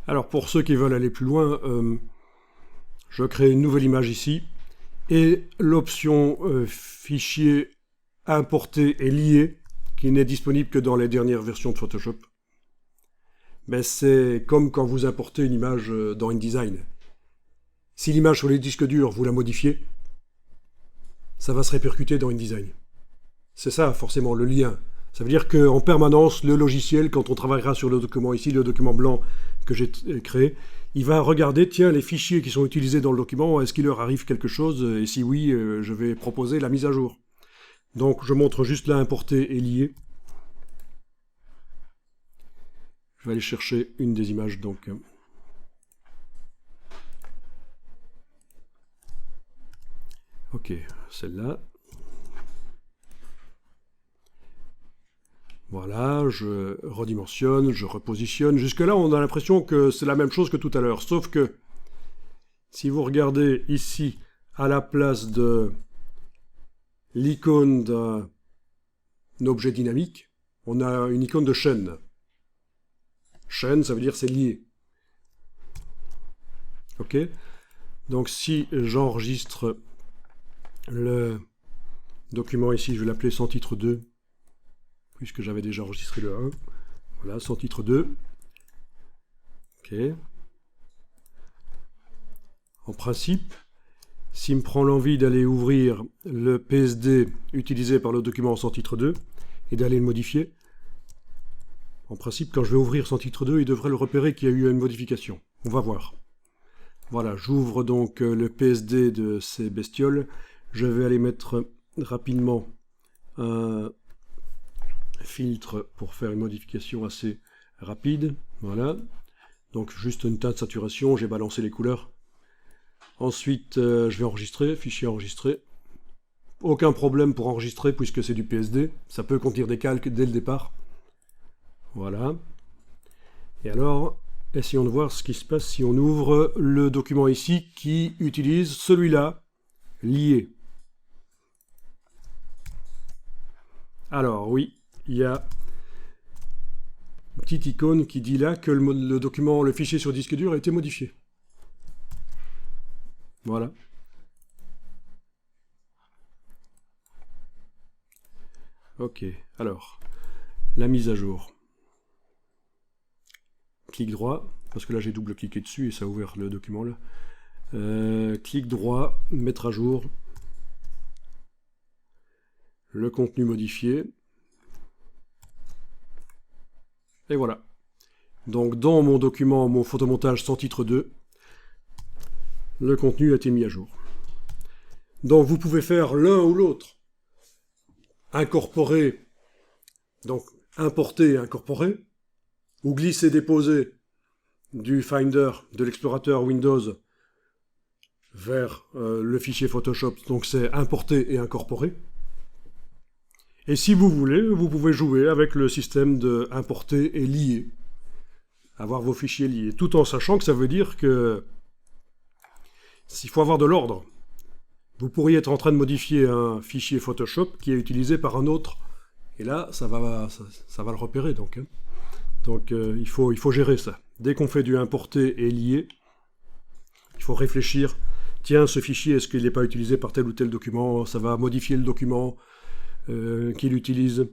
Alors pour ceux qui veulent aller plus loin, je crée une nouvelle image ici, et l'option fichier importer et lier, qui n'est disponible que dans les dernières versions de Photoshop. Mais c'est comme quand vous importez une image dans InDesign. Si l'image sur les disques durs, vous la modifiez, ça va se répercuter dans InDesign. C'est ça, forcément, le lien. Ça veut dire qu'en permanence, le logiciel, quand on travaillera sur le document ici, le document blanc que j'ai créé, il va regarder, tiens, les fichiers qui sont utilisés dans le document, est-ce qu'il leur arrive quelque chose? Et si oui, je vais proposer la mise à jour. Donc, je montre juste là, importer et lier. Je vais aller chercher une des images, donc. Ok, celle-là. Voilà, je redimensionne, je repositionne. Jusque-là, on a l'impression que c'est la même chose que tout à l'heure. Sauf que, si vous regardez ici, à la place de l'icône d'un objet dynamique, on a une icône de chaîne. Chaîne, ça veut dire c'est lié. Ok? Donc si j'enregistre le document ici, je vais l'appeler sans titre 2, puisque j'avais déjà enregistré le 1. Voilà, sans titre 2. Ok. En principe, s'il me prend l'envie d'aller ouvrir le PSD utilisé par le document sans titre 2 et d'aller le modifier, en principe, quand je vais ouvrir sans titre 2, il devrait le repérer qu'il y a eu une modification. On va voir. Voilà, j'ouvre donc le PSD de ces bestioles. Je vais aller mettre rapidement un filtre pour faire une modification assez rapide. Voilà. Donc juste une teinte de saturation, j'ai balancé les couleurs. Ensuite, je vais enregistrer, fichier enregistré. Aucun problème pour enregistrer puisque c'est du PSD. Ça peut contenir des calques dès le départ. Voilà. Et alors, essayons de voir ce qui se passe si on ouvre le document ici qui utilise celui-là, lié. Alors oui, il y a une petite icône qui dit là que le document, le fichier sur disque dur a été modifié. Voilà. Ok, alors, la mise à jour. Clic droit, parce que là j'ai double-cliqué dessus et ça a ouvert le document là. Clic droit, mettre à jour. Le contenu modifié. Et voilà. Donc dans mon document, mon photomontage sans titre 2, le contenu a été mis à jour. Donc vous pouvez faire l'un ou l'autre. Incorporer, donc importer et incorporer, ou glisser-déposer du Finder, de l'explorateur Windows, vers le fichier Photoshop. Donc c'est importer et incorporer. Et si vous voulez, vous pouvez jouer avec le système de importer et lier. Avoir vos fichiers liés. Tout en sachant que ça veut dire que s'il faut avoir de l'ordre, vous pourriez être en train de modifier un fichier Photoshop qui est utilisé par un autre. Et là, ça va le repérer. Donc il faut gérer ça. Dès qu'on fait du importer et lier, il faut réfléchir. Tiens, ce fichier, est-ce qu'il n'est pas utilisé par tel ou tel document? Ça va modifier le document qu'il utilise.